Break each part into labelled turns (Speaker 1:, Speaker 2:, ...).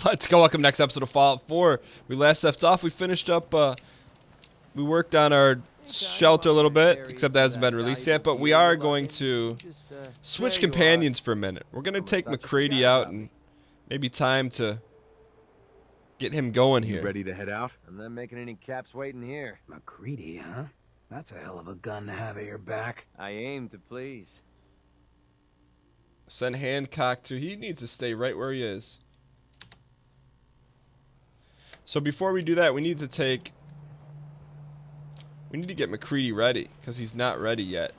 Speaker 1: Let's go. Welcome to the next episode of Fallout 4. We last left off. We finished up, we worked on our shelter a little bit, except that hasn't been released yet, but we are going to switch companions for a minute. We're going to take McCready out and maybe time to get him going here.
Speaker 2: You ready to head out?
Speaker 3: I'm not making any caps waiting here.
Speaker 4: McCready, huh? That's a hell of a gun to have at your back.
Speaker 3: I aim to please.
Speaker 1: Send Hancock to... He needs to stay right where he is. So before we do that, we need to take... We need to get McCready ready, because he's not ready yet.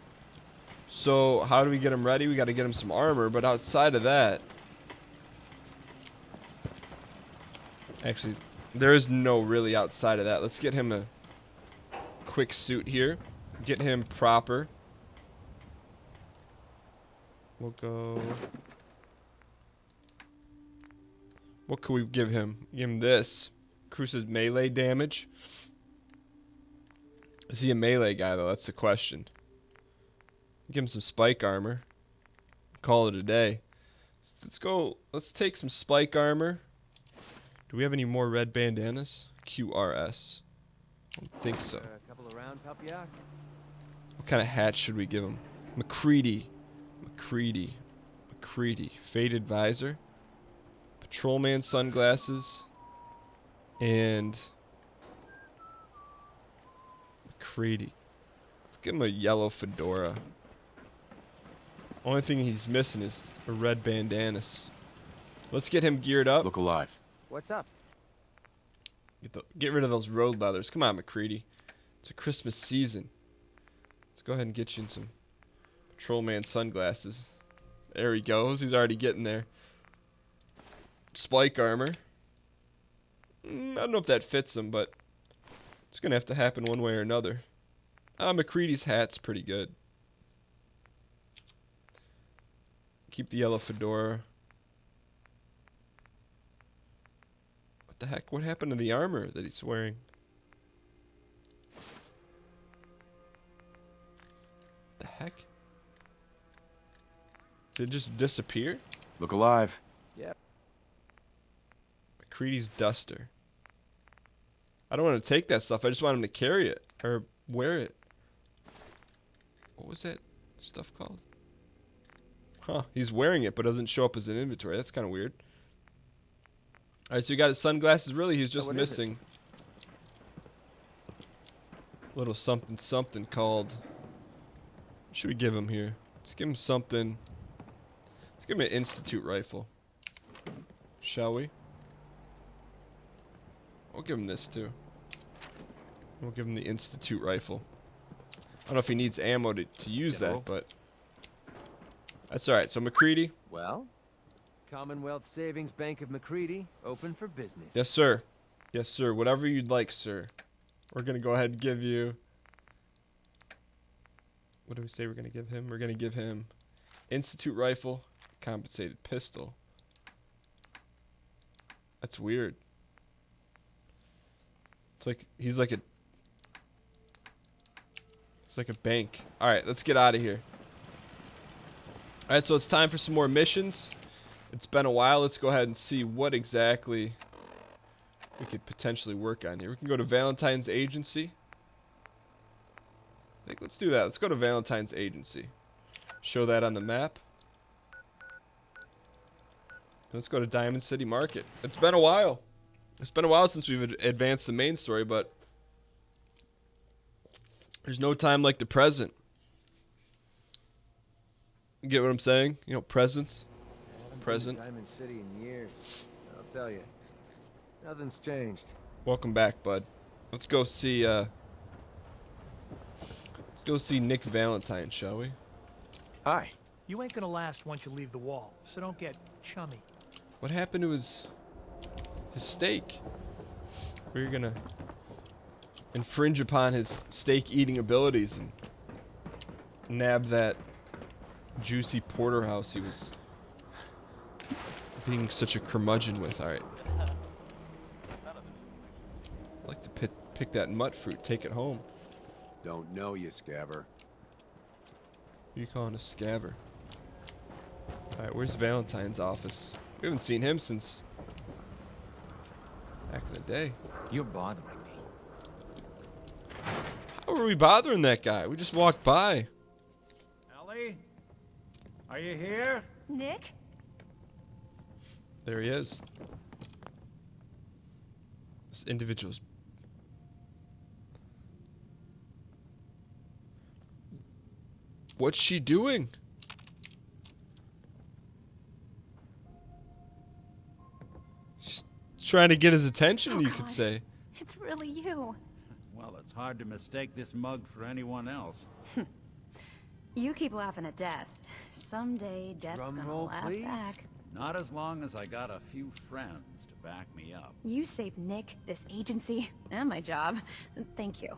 Speaker 1: So how do we get him ready? We got to get him some armor, but outside of that... Actually, there is no really outside of that. Let's get him a quick suit here. Get him proper. We'll go... What could we give him? Give him this. Increases melee damage. Is he a melee guy, though? That's the question. Give him some spike armor. Call it a day. Let's go. Let's take some spike armor. Do we have any more red bandanas? QRS. I don't think so.
Speaker 3: A couple of rounds help you out?
Speaker 1: What kind of hat should we give him? McCready. McCready. McCready. Faded visor. Patrolman sunglasses. And McCready. Let's give him a yellow fedora. Only thing he's missing is a red bandanas. Let's get him geared up.
Speaker 2: Look alive.
Speaker 3: What's up?
Speaker 1: Get rid of those road leathers. Come on, McCready. It's a Christmas season. Let's go ahead and get you in some Patrolman sunglasses. There he goes. He's already getting there. Spike armor. I don't know if that fits him, but it's going to have to happen one way or another. McCready's hat's pretty good. Keep the yellow fedora. What the heck? What happened to the armor that he's wearing? The heck? Did it just disappear?
Speaker 2: Look alive.
Speaker 3: Yep.
Speaker 1: McCready's duster. I don't want to take that stuff. I just want him to carry it or wear it. What was that stuff called? Huh. He's wearing it but doesn't show up as an inventory. That's kind of weird. Alright, so you got his sunglasses. Really, he's just missing a little something something called... What should we give him here? Let's give him something. Let's give him an Institute rifle. Shall we? We'll give him this too. We'll give him the Institute rifle. I don't know if he needs ammo to use that, but that's alright. So McCready.
Speaker 3: Well, Commonwealth Savings Bank of McCready, open for business.
Speaker 1: Yes, sir. Yes, sir. Whatever you'd like, sir. We're going to go ahead and give you... What do we say we're going to give him? We're going to give him Institute rifle, compensated pistol. That's weird. It's like he's like a bank. All right, let's get out of here. All right, so it's time for some more missions. It's been a while. Let's go ahead and see what exactly we could potentially work on here. We can go to Valentine's agency. I think let's do that. Let's go to Valentine's agency. Show that on the map. Let's go to Diamond City Market. It's been a while. It's been a while since we've advanced the main story, but there's no time like the present. You get what I'm saying? You know, presents. Present.
Speaker 3: Diamond City in years. I'll tell you, nothing's changed.
Speaker 1: Welcome back, bud. Let's go see. Let's go see Nick Valentine, shall we?
Speaker 2: Hi.
Speaker 5: You ain't gonna last once you leave the wall, so don't get chummy.
Speaker 1: What happened to his steak? We're gonna infringe upon his steak-eating abilities and nab that juicy porterhouse he was being such a curmudgeon with. All right. I'd like to pick that nut fruit, take it home.
Speaker 2: Don't know you, Scabber.
Speaker 1: Who you calling a scabber? All right, where's Valentine's office? We haven't seen him since Back in the day.
Speaker 3: You're bothering me.
Speaker 1: How were we bothering that guy? We just walked by.
Speaker 5: Ellie? Are you here?
Speaker 6: Nick?
Speaker 1: There he is. This individual's... What's she doing? She's trying to get his attention, you could
Speaker 6: God.
Speaker 1: say.
Speaker 6: It's really you.
Speaker 7: Well, it's hard to mistake this mug for anyone else.
Speaker 6: You keep laughing at death. Someday death's
Speaker 3: Drum
Speaker 6: gonna
Speaker 3: roll,
Speaker 6: laugh
Speaker 3: please.
Speaker 6: back.
Speaker 7: Not as long as I got a few friends to back me up.
Speaker 6: You saved Nick, this agency, and my job. Thank you.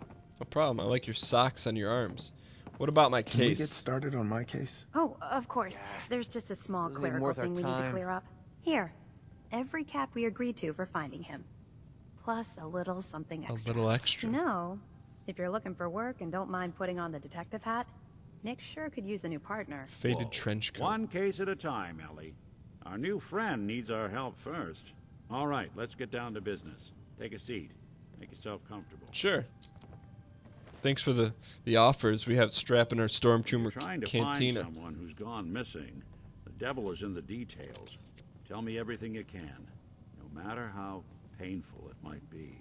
Speaker 1: No problem. I like your socks on your arms. What about my
Speaker 8: Can we get
Speaker 1: case?
Speaker 8: started on my case?
Speaker 6: Oh, of course. There's just a small
Speaker 3: This isn't even
Speaker 6: clerical
Speaker 3: worth our
Speaker 6: thing we need to
Speaker 3: time.
Speaker 6: clear up. Here. Every cap we agreed to for finding him. Plus a little something extra.
Speaker 1: little extra.
Speaker 6: You know, if you're looking for work and don't mind putting on the detective hat, Nick sure could use a new partner.
Speaker 1: Faded
Speaker 7: Whoa.
Speaker 1: trench coat.
Speaker 7: One case at a time, Ellie. Our new friend needs our help first. All right, let's get down to business. Take a seat. Make yourself comfortable.
Speaker 1: Sure. Thanks for the offers. We have strapping our
Speaker 7: You're
Speaker 1: stormtrooper
Speaker 7: trying to
Speaker 1: cantina.
Speaker 7: find someone who's gone missing. The devil is in the details. Tell me everything you can, no matter how painful it might be.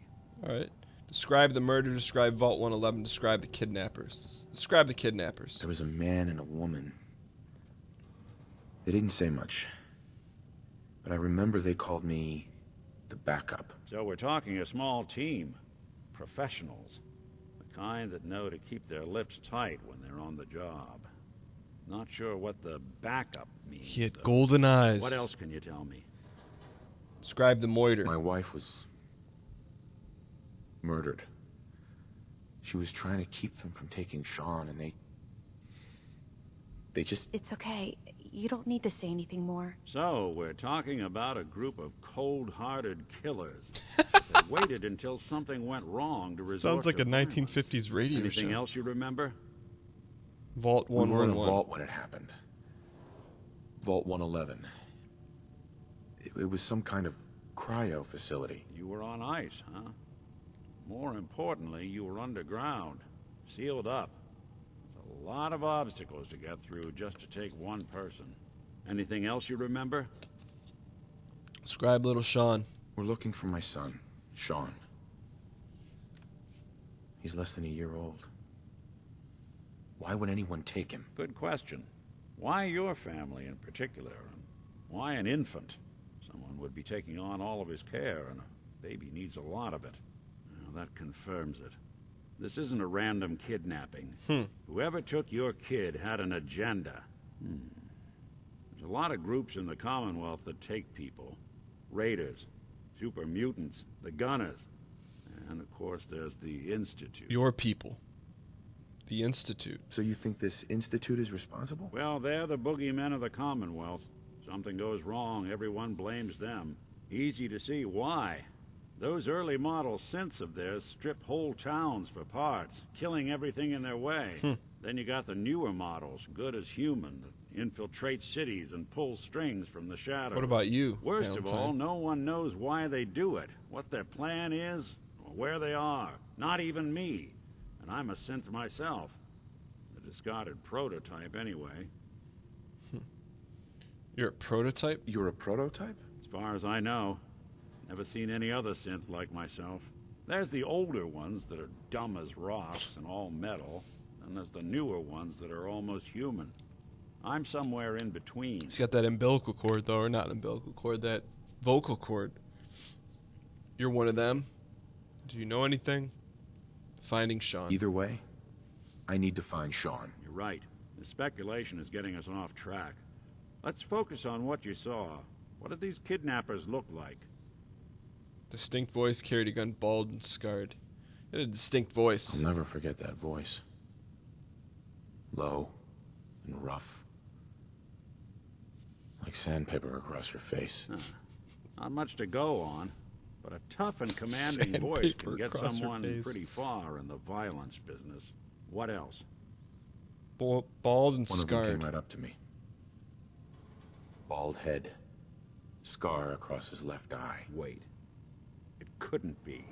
Speaker 1: All right. Describe the murder. Describe Vault 111. Describe the kidnappers. Describe the kidnappers.
Speaker 8: There was a man and a woman. They didn't say much. But I remember they called me the backup.
Speaker 7: So we're talking a small team. Professionals. The kind that know to keep their lips tight when they're on the job. Not sure what the backup means.
Speaker 1: He had
Speaker 7: though.
Speaker 1: golden eyes.
Speaker 7: What else can you tell me?
Speaker 1: Describe the moiter.
Speaker 8: My wife was murdered. She was trying to keep them from taking Sean, and they just...
Speaker 6: It's okay. You don't need to say anything more.
Speaker 7: So, we're talking about a group of cold-hearted killers that waited until something went wrong to resort
Speaker 1: Sounds like
Speaker 7: to
Speaker 1: a
Speaker 7: violence.
Speaker 1: 1950s radio
Speaker 7: Anything
Speaker 1: show.
Speaker 7: else you remember?
Speaker 1: Vault
Speaker 8: We were in a
Speaker 1: 111.
Speaker 8: vault when it happened. Vault 111. It was some kind of cryo facility.
Speaker 7: You were on ice, huh? More importantly, you were underground, sealed up. It's a lot of obstacles to get through just to take one person. Anything else you remember?
Speaker 1: Describe little Sean.
Speaker 8: We're looking for my son, Sean. He's less than a year old. Why would anyone take him?
Speaker 7: Good question. Why your family in particular? And why an infant? Someone would be taking on all of his care, and a baby needs a lot of it. Well, that confirms it. This isn't a random kidnapping. Whoever took your kid had an agenda. There's a lot of groups in the Commonwealth that take people. Raiders, super mutants, the Gunners, and of course there's the Institute.
Speaker 1: Your people. The Institute.
Speaker 8: So you think this institute is responsible?
Speaker 7: Well, they're the boogeymen of the Commonwealth. Something goes wrong, everyone blames them. Easy to see why. Those early model synths of theirs strip whole towns for parts, killing everything in their way. Then you got the newer models, good as human, that infiltrate cities and pull strings from the shadows.
Speaker 1: What about you,
Speaker 7: Worst of
Speaker 1: Valentine?
Speaker 7: all, no one knows why they do it, what their plan is, or where they are. Not even me. And I'm a synth myself. A discarded prototype, anyway.
Speaker 1: You're a prototype?
Speaker 8: You're a prototype?
Speaker 7: As far as I know. Never seen any other synth like myself. There's the older ones that are dumb as rocks and all metal. And there's the newer ones that are almost human. I'm somewhere in between.
Speaker 1: He's got that umbilical cord, though, or not umbilical cord, that vocal cord. You're one of them? Do you know anything? Finding Sean.
Speaker 8: Either way, I need to find Sean.
Speaker 7: You're right. The speculation is getting us off track. Let's focus on what you saw. What did these kidnappers look like?
Speaker 1: Distinct voice, carried a gun, bald and scarred. He had a distinct voice.
Speaker 8: I'll never forget that voice. Low and rough. Like sandpaper across your face.
Speaker 7: Not much to go on, but a tough and commanding voice can
Speaker 1: Sandpaper
Speaker 7: get
Speaker 1: across your
Speaker 7: someone
Speaker 1: face.
Speaker 7: pretty far in the violence business. What else?
Speaker 1: Bald and
Speaker 8: One of them
Speaker 1: scarred.
Speaker 8: came right up to me. Bald head. Scar across his left eye.
Speaker 7: Wait. It couldn't be.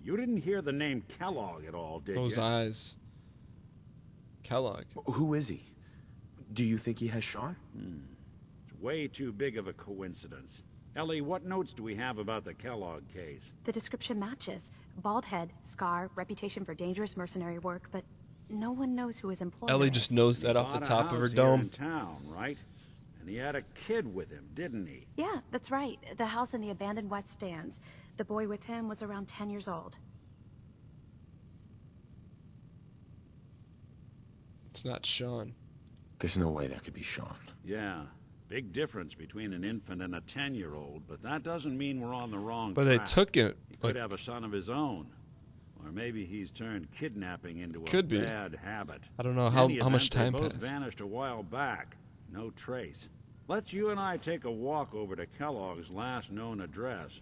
Speaker 7: You didn't hear the name Kellogg at all, did
Speaker 1: Those
Speaker 7: you?
Speaker 1: eyes. Kellogg.
Speaker 8: Who is he? Do you think he has Sean?
Speaker 7: It's way too big of a coincidence. Ellie, what notes do we have about the Kellogg case?
Speaker 6: The description matches. Bald head, scar, reputation for dangerous mercenary work, but no one knows who his employer
Speaker 1: Ellie
Speaker 6: is.
Speaker 1: just knows that
Speaker 7: He
Speaker 1: off the
Speaker 7: bought a
Speaker 1: top of her
Speaker 7: house here
Speaker 1: dome.
Speaker 7: in town, right? And he had a kid with him, didn't he?
Speaker 6: Yeah, that's right. The house in the abandoned West Stands. The boy with him was around 10 years old.
Speaker 1: It's not Sean.
Speaker 8: There's no way that could be Sean.
Speaker 7: Yeah. Big difference between an infant and a 10-year-old, but that doesn't mean we're on the wrong
Speaker 1: But they
Speaker 7: track.
Speaker 1: took it.
Speaker 7: He could have a son of his own. Or maybe he's turned kidnapping into a
Speaker 1: Could be.
Speaker 7: bad habit.
Speaker 1: I don't know
Speaker 7: In
Speaker 1: how
Speaker 7: any
Speaker 1: much
Speaker 7: event,
Speaker 1: time
Speaker 7: they both
Speaker 1: passed.
Speaker 7: vanished a while back. No trace. Let's you and I take a walk over to Kellogg's last known address.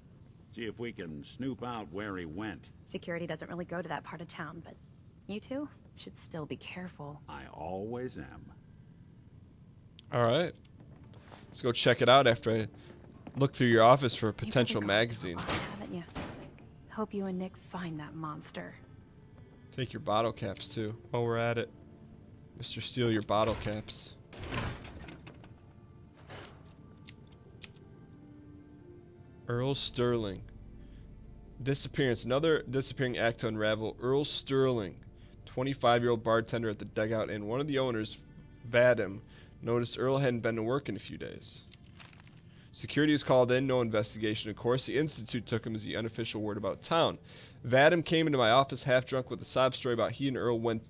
Speaker 7: See if we can snoop out where he went.
Speaker 6: Security doesn't really go to that part of town, but you two should still be careful.
Speaker 7: I always am.
Speaker 1: All right. Let's go check it out after I look through your office for a
Speaker 6: You've really
Speaker 1: potential
Speaker 6: gone
Speaker 1: magazine.
Speaker 6: through a lot, haven't you? Hope you and Nick find that monster.
Speaker 1: Take your bottle caps too while we're at it. Mr. Steal your bottle caps. Earl Sterling. Disappearance. Another disappearing act to unravel. Earl Sterling, 25-year-old bartender at the Dugout Inn. One of the owners, Vadim, noticed Earl hadn't been to work in a few days. Security was called in, no investigation. Of course, the Institute took him as the unofficial word about town. Vadim came into my office half drunk with a sob story about he and Earl went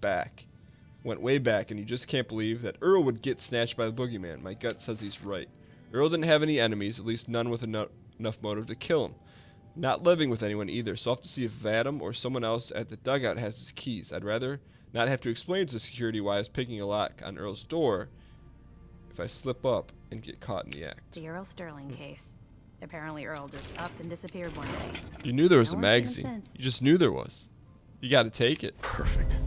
Speaker 1: way back, and you just can't believe that Earl would get snatched by the boogeyman. My gut says he's right. Earl didn't have any enemies, at least none with enough motive to kill him. Not living with anyone either, so I'll have to see if Vadim or someone else at the Dugout has his keys. I'd rather not have to explain to security why I was picking a lock on Earl's door if I slip up and get caught in the act.
Speaker 6: The Earl Sterling case. Apparently Earl just up and disappeared one day.
Speaker 1: You knew there was
Speaker 6: No
Speaker 1: a
Speaker 6: one's seen him
Speaker 1: magazine.
Speaker 6: since.
Speaker 1: You just knew there was. You got to take it.
Speaker 8: Perfect.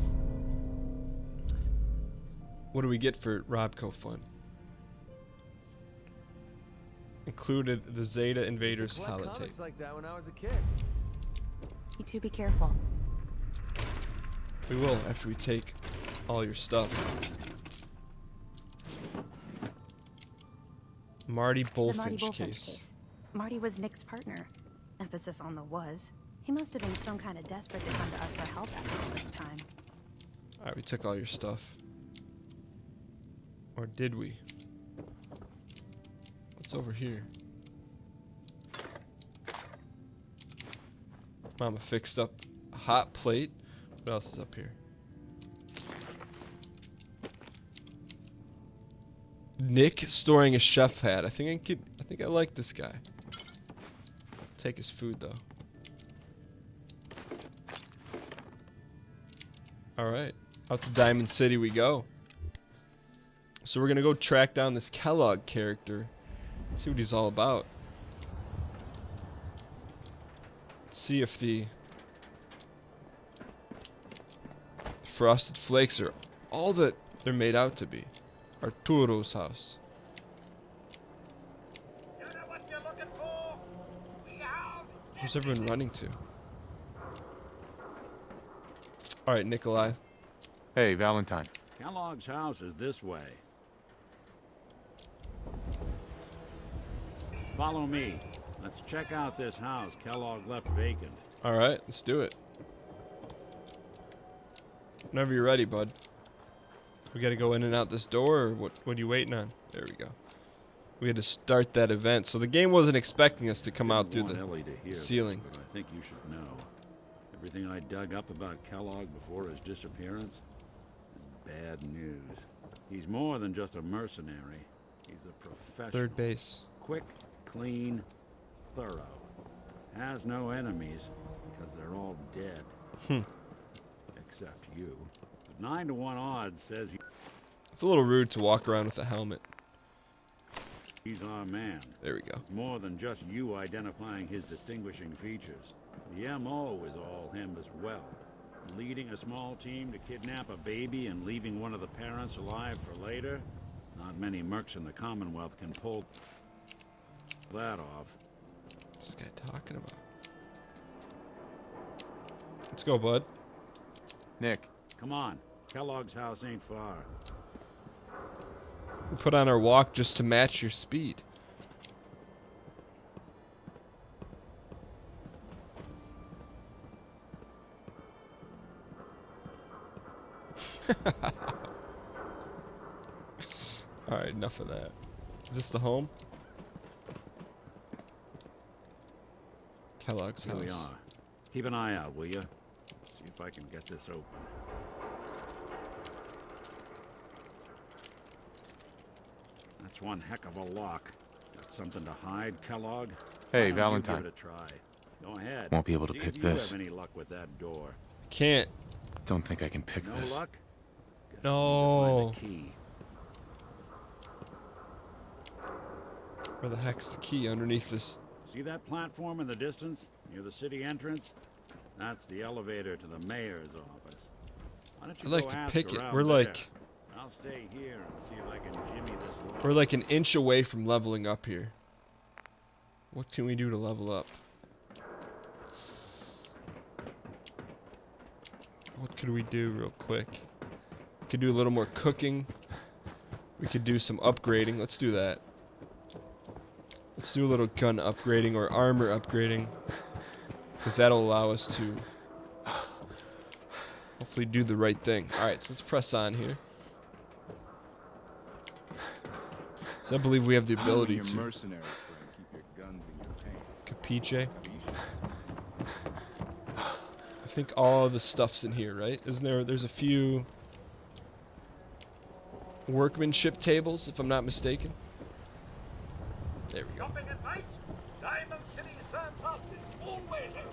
Speaker 1: What do we get for Robco Fun? Included the Zeta Invaders
Speaker 3: Collect
Speaker 1: holotape.
Speaker 3: comics like that when I was a kid.
Speaker 6: You two be careful.
Speaker 1: We will after we take all your stuff. Marty
Speaker 6: The Marty
Speaker 1: Bullfinch
Speaker 6: Bullfinch
Speaker 1: case.
Speaker 6: case. Marty was Nick's partner. Emphasis on the was. He must have been some kind of desperate to come to us for help after all this time.
Speaker 1: Alright, we took all your stuff. Or did we? What's over here? Mama fixed up a hot plate. What else is up here? Nick storing a chef hat. I think I like this guy. Take his food though. Alright. Out to Diamond City we go. So we're gonna go track down this Kellogg character. See what he's all about. See if the Frosted Flakes are all that they're made out to be. Arturo's house. Where's everyone running to? Alright, Nikolai.
Speaker 8: Hey, Valentine.
Speaker 7: Kellogg's house is this way. Follow me. Let's check out this house Kellogg left vacant.
Speaker 1: Alright, let's do it. Whenever you're ready, bud. We gotta go in and out this door, or what are you waiting on? There we go. We had to start that event, so the game wasn't expecting us to come out through
Speaker 7: Want
Speaker 1: the
Speaker 7: Ellie to hear
Speaker 1: ceiling.
Speaker 7: this, but I think you should know. Everything I dug up about Kellogg before his disappearance is bad news. He's more than just a mercenary. He's a professional.
Speaker 1: third base.
Speaker 7: Quick, clean, thorough. Has no enemies because they're all dead. Except you. But 9 to 1 odds says
Speaker 1: It's a little rude to walk around with a helmet.
Speaker 7: he's our man.
Speaker 1: There we go.
Speaker 7: More than just you identifying his distinguishing features. The MO is all him as well. Leading a small team to kidnap a baby and leaving one of the parents alive for later? Not many mercs in the Commonwealth can pull that off.
Speaker 1: What's this guy talking about? Let's go, bud.
Speaker 2: Nick,
Speaker 7: Come on. Kellogg's house ain't far.
Speaker 1: We put on our walk just to match your speed. Alright, enough of that. Is this the home? Kellogg's
Speaker 7: Here
Speaker 1: house.
Speaker 7: we are. Keep an eye out, will you? See if I can get this open. That's one heck of a lock. Got something to hide, Kellogg?
Speaker 2: Hey,
Speaker 7: Why don't
Speaker 2: Valentine.
Speaker 7: You give it a try. Go ahead.
Speaker 8: Won't be able to
Speaker 7: See
Speaker 8: pick
Speaker 7: if
Speaker 8: this.
Speaker 7: You have any luck with that door?
Speaker 1: Can't.
Speaker 8: Don't think I can pick
Speaker 7: No
Speaker 8: this.
Speaker 7: luck? Guess
Speaker 1: No.
Speaker 7: we'll need to find the key.
Speaker 1: Where the heck's the key? Underneath this.
Speaker 7: See that platform in the distance, near the city entrance? That's the elevator to the mayor's office. Why don't you
Speaker 1: I'd like
Speaker 7: go
Speaker 1: to
Speaker 7: ask
Speaker 1: pick it.
Speaker 7: around
Speaker 1: We're
Speaker 7: there?
Speaker 1: like
Speaker 7: I'll stay here and see if I can jimmy this lock.
Speaker 1: we're like an inch away from leveling up here. What can we do to level up? What could we do real quick? We could do a little more cooking. We could do some upgrading. Let's do that. Let's do a little gun upgrading or armor upgrading. Because that'll allow us to hopefully do the right thing. Alright, so let's press on here. So I believe we have the ability
Speaker 2: your
Speaker 1: to.
Speaker 2: mercenary friend, keep your guns in your pants.
Speaker 1: Capiche? I think all the stuff's in here, right? Isn't there? There's a few workmanship tables, if I'm not mistaken. There we go.
Speaker 9: Shopping at night? Diamond City surplus is always open.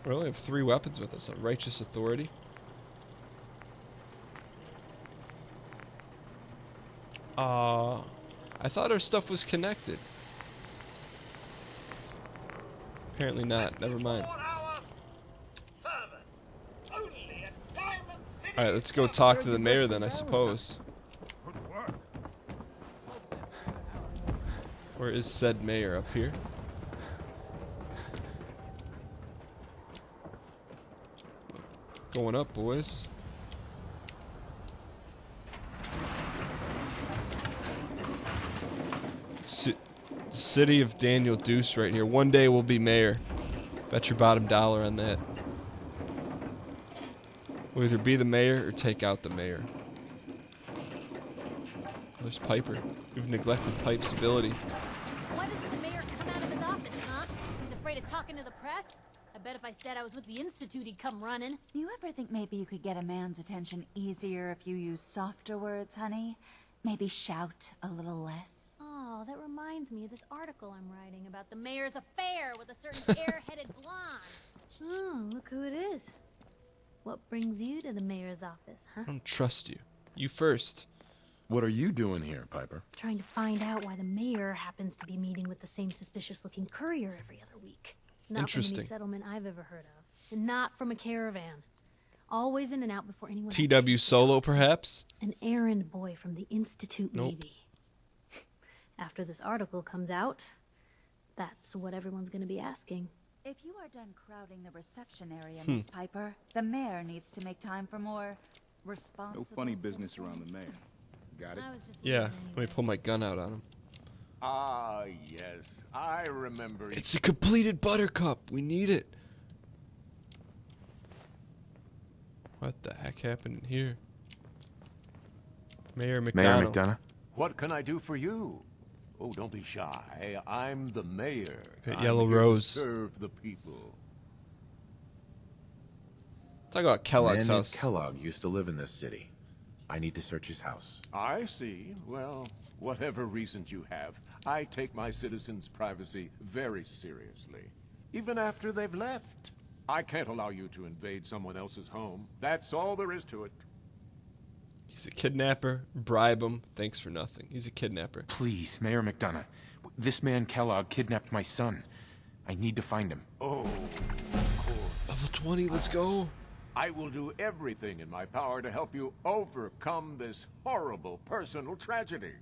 Speaker 1: We only have 3 weapons with us. A righteous authority. I thought our stuff was connected. Apparently not. Never mind.
Speaker 9: 24-hour service. Only at Diamond City.
Speaker 1: Alright, let's go talk to the mayor then, I suppose.
Speaker 9: Good work.
Speaker 1: Where is said mayor? Up here? Going up, boys. City of Daniel Deuce right here. One day we'll be mayor. Bet your bottom dollar on that. We'll either be the mayor or take out the mayor. There's Piper. We've neglected Pipe's ability.
Speaker 10: Why doesn't the mayor come out of his office, huh? He's afraid of talking to the press? I bet if I said I was with the Institute, he'd come running.
Speaker 11: You ever think maybe you could get a man's attention easier if you use softer words, honey? Maybe shout a little less?
Speaker 10: Oh, that reminds me of this article I'm writing about the mayor's affair with a certain air-headed blonde. Oh, look who it is. What brings you to the mayor's office, huh?
Speaker 1: I don't trust you. You first.
Speaker 8: What are you doing here, Piper?
Speaker 10: Trying to find out why the mayor happens to be meeting with the same suspicious-looking courier every other week. Not from
Speaker 1: Interesting.
Speaker 10: any settlement I've ever heard of. And not from a caravan. Always in and out before anyone else
Speaker 1: TW
Speaker 10: checks it
Speaker 1: Solo,
Speaker 10: out.
Speaker 1: perhaps?
Speaker 10: An errand boy from the Institute,
Speaker 1: Nope.
Speaker 10: maybe. After this article comes out, that's what everyone's going to be asking.
Speaker 11: If you are done crowding the reception area, Miss Piper, the mayor needs to make time for more responsible
Speaker 2: No funny business around the
Speaker 11: citizens.
Speaker 2: mayor. Got it?
Speaker 10: I was just
Speaker 1: Yeah.
Speaker 10: leaving
Speaker 1: Let me
Speaker 10: anyway.
Speaker 1: pull my gun out on him.
Speaker 9: Ah, yes. I remember.
Speaker 1: It's a completed buttercup. We need it. What the heck happened in here? Mayor McDonald.
Speaker 8: Mayor McDonough?
Speaker 9: What can I do for you? Oh, don't be shy. I'm the mayor.
Speaker 1: That
Speaker 9: I'm
Speaker 1: yellow
Speaker 9: here to
Speaker 1: rose.
Speaker 9: serve the people.
Speaker 1: Talk about
Speaker 8: A
Speaker 1: Kellogg's
Speaker 8: man named
Speaker 1: house.
Speaker 8: Kellogg used to live in this city. I need to search his house.
Speaker 9: I see. Well, whatever reasons you have, I take my citizens' privacy very seriously. Even after they've left. I can't allow you to invade someone else's home. That's all there is to it.
Speaker 1: He's a kidnapper. Bribe him. Thanks for nothing. He's a kidnapper.
Speaker 8: Please, Mayor McDonough. This man Kellogg kidnapped my son. I need to find him.
Speaker 9: Oh, of course.
Speaker 1: Level 20, let's go.
Speaker 9: I will do everything in my power to help you overcome this horrible personal tragedy.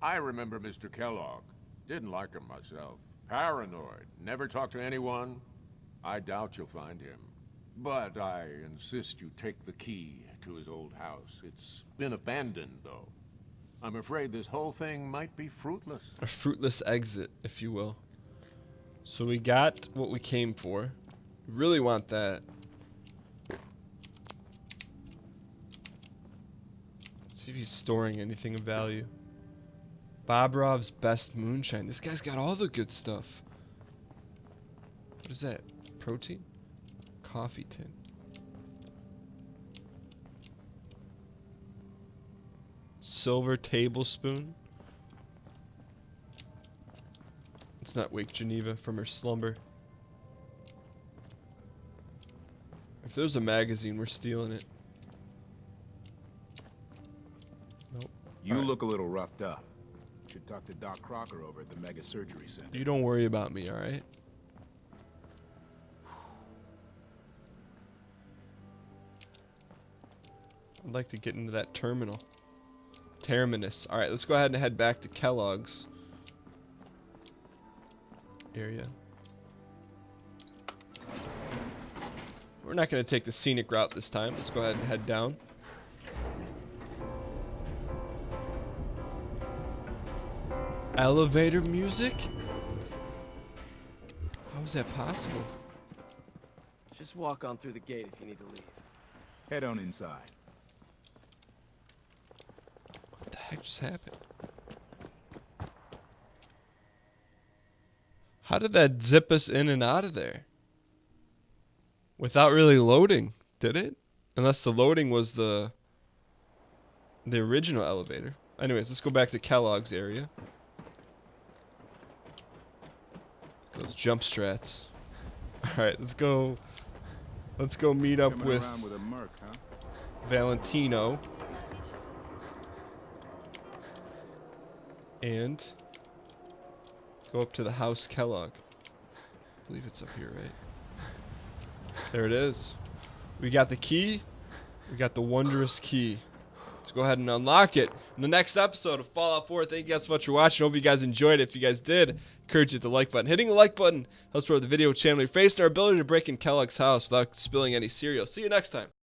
Speaker 9: I remember Mr. Kellogg. Didn't like him myself. Paranoid. Never talked to anyone. I doubt you'll find him. But I insist you take the key to his old house. It's been abandoned, though. I'm afraid this whole thing might be fruitless.
Speaker 1: A fruitless exit, if you will. So we got what we came for. Really want that. See if he's storing anything of value. Bobrov's best moonshine. This guy's got all the good stuff. What is that? Protein? Coffee tin. Silver tablespoon. Let's not wake Geneva from her slumber. If there's a magazine, we're stealing it. Nope.
Speaker 2: You look a little roughed up. Should talk to Doc Crocker over at the Mega Surgery Center.
Speaker 1: You don't worry about me, alright? I'd like to get into that terminus. Alright, let's go ahead and head back to Kellogg's area. We're not going to take the scenic route this time. Let's go ahead and head down. Elevator music? How is that possible?
Speaker 12: Just walk on through the gate if you need to leave.
Speaker 2: Head on inside.
Speaker 1: What the heck just happened? How did that zip us in and out of there? Without really loading, did it? Unless the loading was the original elevator. Anyways, let's go back to Kellogg's area. Those jump strats. Alright, let's go meet up
Speaker 2: Coming
Speaker 1: with
Speaker 2: around with a Merc, huh?
Speaker 1: Valentino. And go up to the house Kellogg. I believe it's up here, right? There it is. We got the key. We got the wondrous key. Let's go ahead and unlock it in the next episode of Fallout 4. Thank you guys so much for watching. Hope you guys enjoyed it. If you guys did, encourage you to hit the like button. Hitting the like button helps grow the video channel. You're facing our ability to break in Kellogg's house without spilling any cereal. See you next time.